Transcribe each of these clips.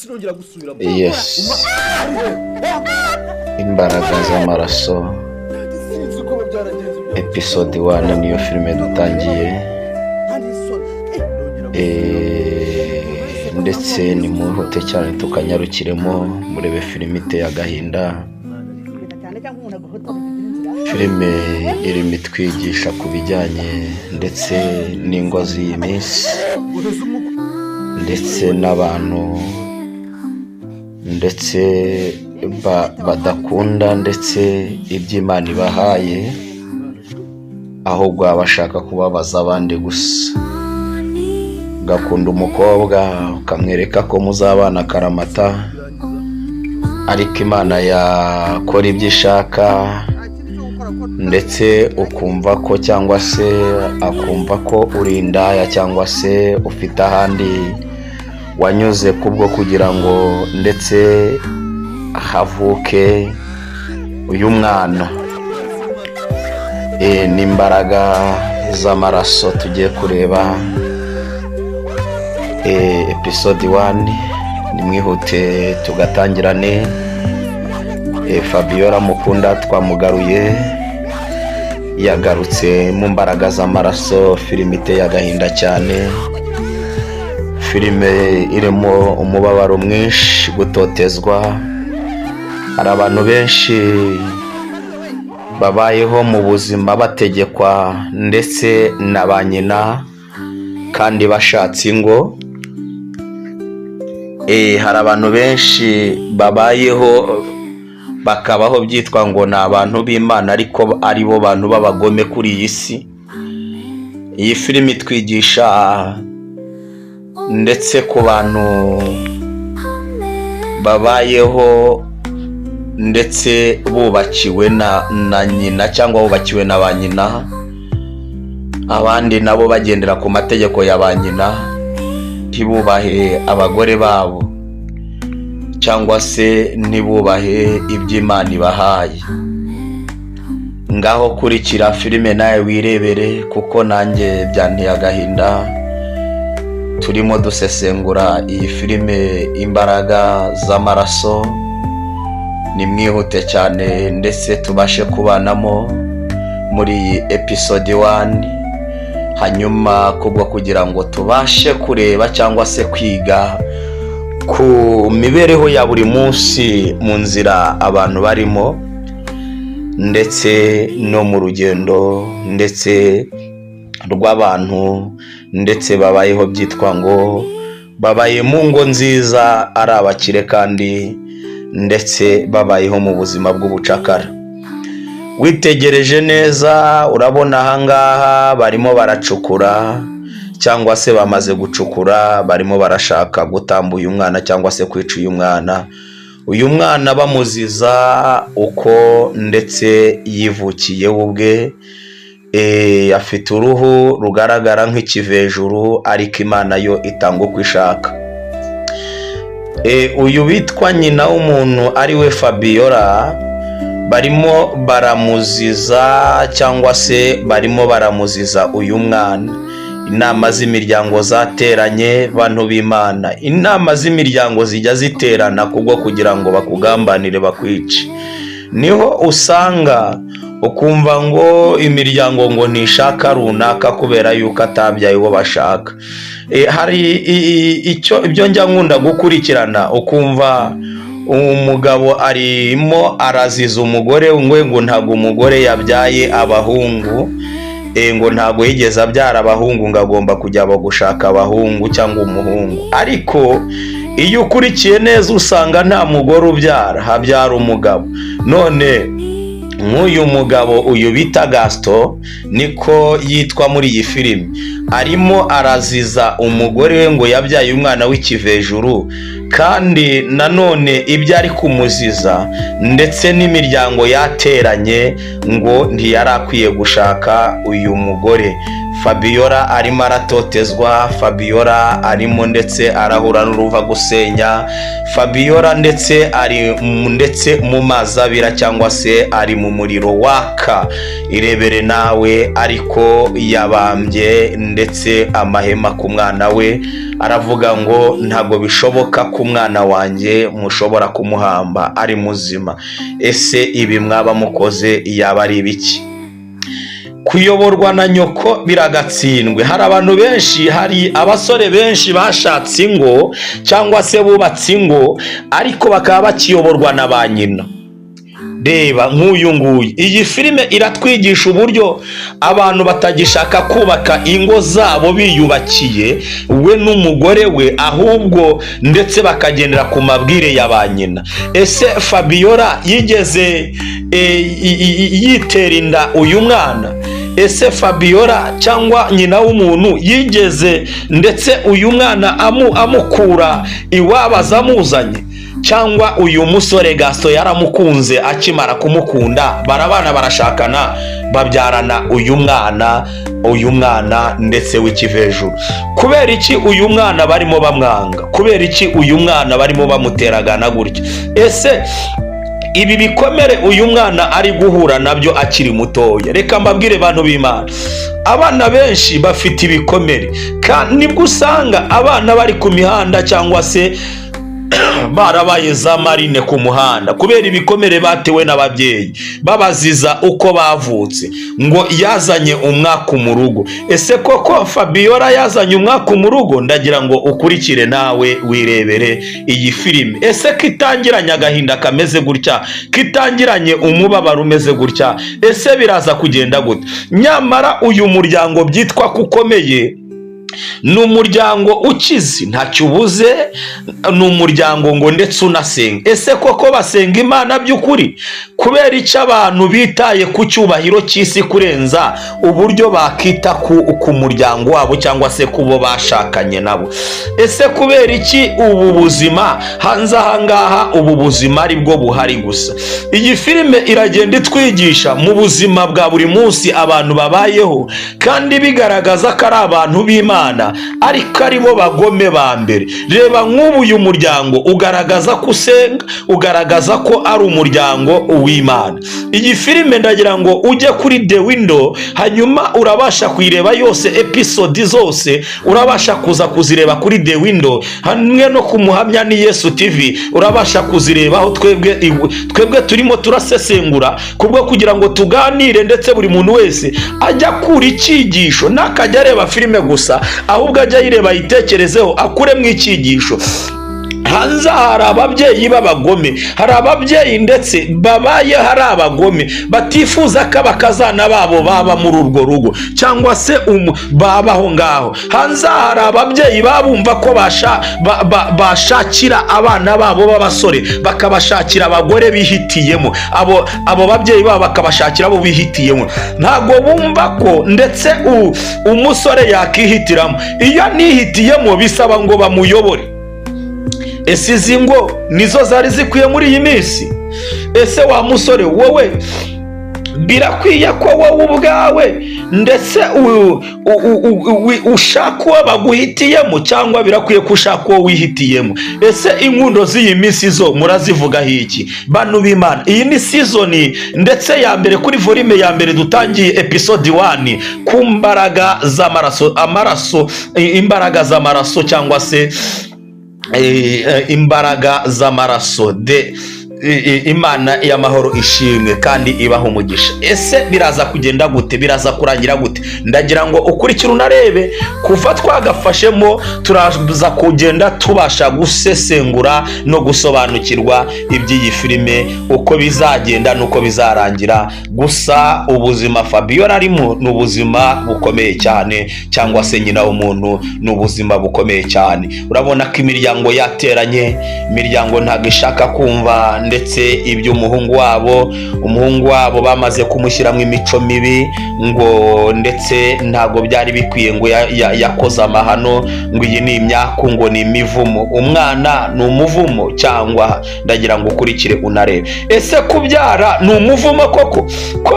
sinongera gusubira Yes. Imbaraga z'amaraso sinzi uko byaragenze episode 1 niyo filime dutangiye. Ndetse ni muhote cyane tukanyarukiremo murebe filime iteye agahinda. Filime irimo itwigisha ku bijyanye ndetse n'ingo z'iyi minsi ndetse n'abantu ndetse badakunda ndetse iby'Imana ibahaye ahubwo abashaka kubabaza abandi gusa. Gakunda umukobwa ukamwereka ko muzabana karamata ariko Imana yakora ibyo ishaka ndetse ukumva ko cyangwa se akumva ko uri indaya cyangwa se ufite ahandi wanyuze kubwo kugira ngo ndetse havuke uyu mwana. N'imbaraga z'amaraso tugiye kureba episode 1 nimwihute tugatangirane. Fabiola Mukunda twamugaruye yagarutse mu mbaraga z'amaraso. Filime iteye agahinda cyane, filime irimo umubabaro mwinshi, gutotezwa. Hari abantu benshi babayeho mu buzima bategekwa ndetse na ba nyina kandi bashatse ingo. Hari abantu benshi babayeho bakabaho byitwa ngo ni abantu b'Imana ariko ari bo bantu b'abagome kuri iyi si. Iyi filime itwigisha ndetse ku bantu babayeho ndetse bubakiwe na nyina cyangwa bubakiwe na ba nyina, abandi nabo bagendera ku mategeko ya ba nyina, ntibubahe abagore babo cyangwa se ntibubahe iby'Imana ibahaye. Ngaho kurikira filime nawe wirebere kuko nanjye byanteye agahinda. Turimo dusesengura iyi filime imbaraga z'amaraso. Nimwihute cyane ndetse tubashe kubanamo muri iyi episode 1, hanyuma kubwo kugira ngo tubashe kureba cyangwa se kwiga ku mibereho ya buri munsi mu nzira abantu barimo ndetse no mu rugendo ndetse rw'abantu ndetse babayeho byitwa ngo babaye mu ngo nziza ari abakire kandi ndetse babayeho mu buzima bw'ubucakara. Witegereje neza urabona ahangaha barimo baracukura cyangwa se bamaze gucukura, barimo barashaka gutamba uyu mwana cyangwa se kwica uyu mwana. Uyu mwana bamuziza uko ndetse yivukiye ubwe. Afite uruhu rugaragara nk'ikivejuru ariko Imana yo itanga uko ishaka. Uyu bitwa nyina w'umuntu ari we Fabiola barimo baramuziza cyangwa se barimo baramuziza uyu mwana. Inama z'imiryango zateranye, bantu b'Imana. Inama z'imiryango zijya ziterana kubwo kugira ngo bakugambanire bakwice. Niho usanga ukumva ngo imiryango ngo ntishaka runaka kubera yuko atabyaye uwo bashaka. Hari ibyo njya nkunda gukurikirana ukumva umugabo arimo araziza umugore ngo ntago umugore yabyaye abahungu, ngo ntago yigeze abyara abahungu ngo agomba kujya gushaka abahungu cyangwa umuhungu. Ariko iyo ukurikiye neza usanga nta mugore ubyara, habyara umugabo. None nk'uyu mugabo uyu bita Gaston niko yitwa muri iyi filime, arimo araziza umugore we ngo yabyaye umwana w'ikivejuru, kandi nanone ibyo ari kumuziza ndetse n'imiryango yateranye ngo ntiyari akwiye gushaka uyu mugore. Fabiola arimo aratotezwa, Fabiola arimo ndetse arahura n'uruva gusenya, Fabiola ndetse ari mu mazabira cyangwa se ari mu muriro waka. Irebere nawe, ariko yabambye ndetse amahema ku mwana we, aravuga ngo ntabwo bishoboka ko umwana wanjye mushobora kumuhamba ari muzima. Ese ibi mwaba mukoze yaba ari ibiki? Kuyoborwa na nyoko biragatsindwe. Hari abantu benshi, hari abasore benshi bashatse ingo cyangwa se bubatse ingo, ariko bakaba bakiyoborwa na ba nyina. Reba nk'uyu nguyu, iyi filime iratwigisha uburyo abantu batagishaka kubaka ingo zabo biyubakiye we n'umugore we, ahubwo ndetse bakagendera ku mabwire ya ba nyina. Ese Fabiola yigeze yitera inda uyu mwana? Ese Fabiola cyangwa nyina w'umuntu yigeze ndetse uyu mwana amukura iwabo azamuzanye? Cyangwa uyu musore Gaston yaramukunze, akimara kumukunda barabana barashakana babyarana uyu mwana ndetse w'ikivejuru? Kubera iki uyu mwana barimo bamwanga? Kubera iki uyu mwana barimo bamuteragana gutya? Ese ibi bikomere uyu mwana ari guhura nabyo akiri mutoya? Reka mbabwire bantu b'Imana, abana benshi bafite ibikomere, kandi nibwo usanga abana bari ku mihanda cyangwa se barabaye za marine ku muhanda kubera ibikomere batewe n'ababyeyi babaziza uko bavutse, ngo yazanye umwaka mu rugo. Ese koko Fabiola yazanye umwaka mu rugo? Ndagira ngo ukurikire nawe wirebere iyi filime. Ese kitangiranye agahinda kameze gutya, kitangiranye umubabaro umeze gutya, ese biraza kugenda gute? Nyamara uyu muryango byitwa kukomeye ni umuryango ukize, ntacyo ubuze, ni umuryango ngo ndetse unasenga. Ese koko basenga Imana by'ukuri? Kubera icyo abantu bitaye ku cyubahiro cy'isi kurenza uburyo bakita ku muryango wabo cyangwa se kubo bashakanye nabo? Ese kubera iki ubu buzima hanze ahangaha, ubu buzima ari bwo buhari gusa? Iyi filime iragenda itwigisha mu buzima bwa buri munsi abantu babayeho, kandi bigaragaza ko ari abantu b'Imana, ariko ari bo bagome ba mbere. Reba nk'ubu uyu muryango ugaragaza ko usenga, ugaragaza ko ari umuryango w'Imana. Iyi filime ndagira ngo ujye kuri The Window, hanyuma urabasha kuyireba yose, episode zose urabasha kuza kuzireba kuri The Window, hamwe no ku Muhamya ni Yesu TV urabasha kuzirebaho. Twebwe turimo turasesengura kubwo kugira ngo tuganire, ndetse buri muntu wese ajya kuri icyigisho, nakajya areba filime gusa, ahubwo ajya yireba yitekerezeho, akuremo icyigisho. Hanze hari ababyeyi b'abagome, hari ababyeyi ndetse babaye hari abagome batifuza ko abakazana babo baba muri urwo rugo cyangwa se babaho ngaho. Hanze hari ababyeyi babumva ko bashakira abana babo b'abasore bakabashakira abagore bihitiyemo, abo babyeyi babo bakabashakira abo bihitiyemo. Ntago bumva ko ndetse umusore yakihitiramo. Iyo nihitiyemo bisaba ngo bamuyobore. Ese izi ngo nizo zari zikwiye muri iyi minsi? Ese wa musore wowe, birakwiye ko wowe ubwawe ndetse ushaka uwo baguhitiyemo, cyangwa birakwiye ko ushaka uwo wihitiyemo? Ese inkundo z'iyi minsi zo murazivugaho iki bantu b'Imana? Iyi ni season ndetse ya mbere, kuri volume ya mbere dutangiye episode 1 ku mbaraga z'amaraso, imbaraga z'amaraso cyangwa se imbaraga z'amaraso. Imana y'amahoro ishimwe kandi ibaho umugisha. Ese biraza kugenda gute? Biraza kurangira gute? Ndagira ngo ukurikire unarebe, kuva twagafashemo turaza kugenda tubasha gusesengura no gusobanukirwa iby'iyi filime, uko bizagenda nuko bizarangira. Gusa ubuzima Fabiola arimo ni ubuzima bukomeye cyane, cyangwa se nyina w'umuntu ni ubuzima bukomeye cyane. Urabona ko imiryango yateranye, imiryango ntabwo ishaka kumva ndetse iby'umuhungu wabo bamaze kumushyiramo imico mibi ngo ndetse ntago byari bikwiye ngo yakoze amahano ngo iyi ni imyaku ngo ni imivumo. Umwana ni umuvumo cyangwa? Ndagira ngo ukurikire unarebe. Ese kubyara ni umuvumo koko? Ko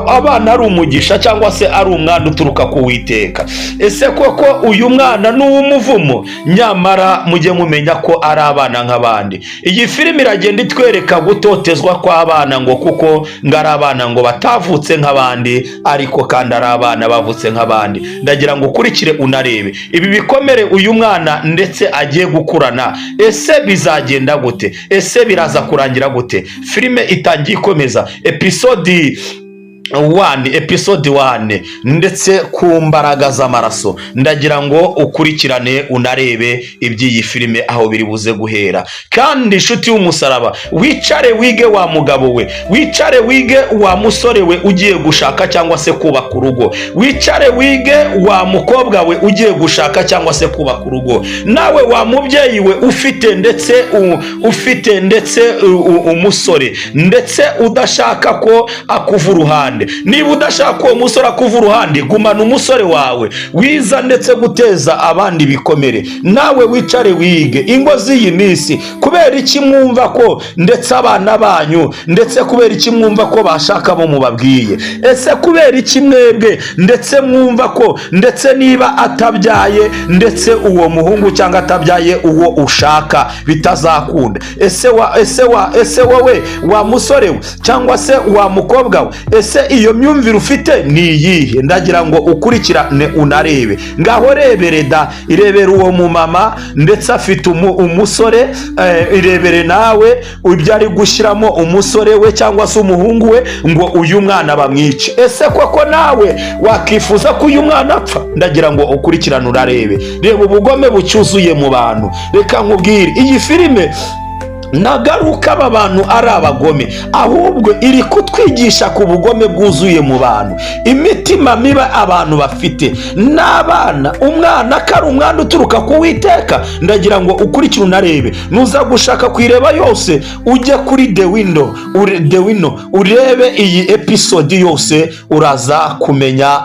abana ari umugisha cyangwa se ari umwana uturuka ku Uwiteka? Ese koko uyu mwana ni uw'umuvumo? Nyamara mujye mumenya ko ari abana nk'abandi. Iyi filime iragenda itwereka gutotezwa kw'abana ngo kuko ngo ari abana ngo batavutse nk'abandi, ariko kandi ari abana bavutse nk'abandi. Ndagira ngo ukurikire unarebe ibi bikomere uyu mwana ndetse agiye gukurana. Ese bizagenda gute? Ese biraza kurangira gute? Filime itangiye ikomeza episode 1 ndetse ku mbaraga z'amaraso. Ndagira ngo ukurikirane unarebe iby'iyi filime aho biri buze guhera. Kandi inshuti y'umusaraba, wicare wige wa mugabo we, wicare wige wa musore we ugiye gushaka cyangwa se kubaka urugo, wicare wige wa mukobwa we ugiye gushaka cyangwa se kubaka urugo, nawe wa mubyeyi we ufite ndetse umusore ndetse udashaka ko akuva uruhande. Niba udashaka uwo musore akuva uruhande, gumana umusore wawe wiza ndetse guteza abandi bikomere. Nawe wicare wige ingo z'iyi minsi. Kubera iki mwumva ko ndetse abana banyu ndetse kubera iki mwumva ko bashaka bo mubabwiye? Ese kubera iki mwebwe ndetse mwumva ko ndetse niba atabyaye ndetse uwo muhungu cyangwa atabyaye uwo ushaka bitazakunda? Ese wowe wa musore we cyangwa se wa mukobwa we, ese iyo myumvire ufite ni iyihe? Ndagira ngo ukurikirane unarebe. Ngaho rebere irebere uwo mumama ndetse afite umusore, irebere nawe ibyo ari gushyiramo umusore we cyangwa se umuhungu we ngo uyu mwana bamwice. Ese koko nawe wakifuza ko uyu mwana apfa? Ndagira ngo ukurikirane unarebe. Reba ubugome bucyuzuye mu bantu. Reka nkubwire, iyi filime nagaruka aba bantu ari abagome, ahubwo iri kutwigisha ku bugome bwuzuye mu bantu, imitima miba abantu bafite n'abana. Umwana kari umwana uturuka ku Uwiteka. Ndagira ngo ukurikire unarebe. Nuza gushaka kwireba yose ujye kuri The Window urebe iyi episode yose, uraza kumenya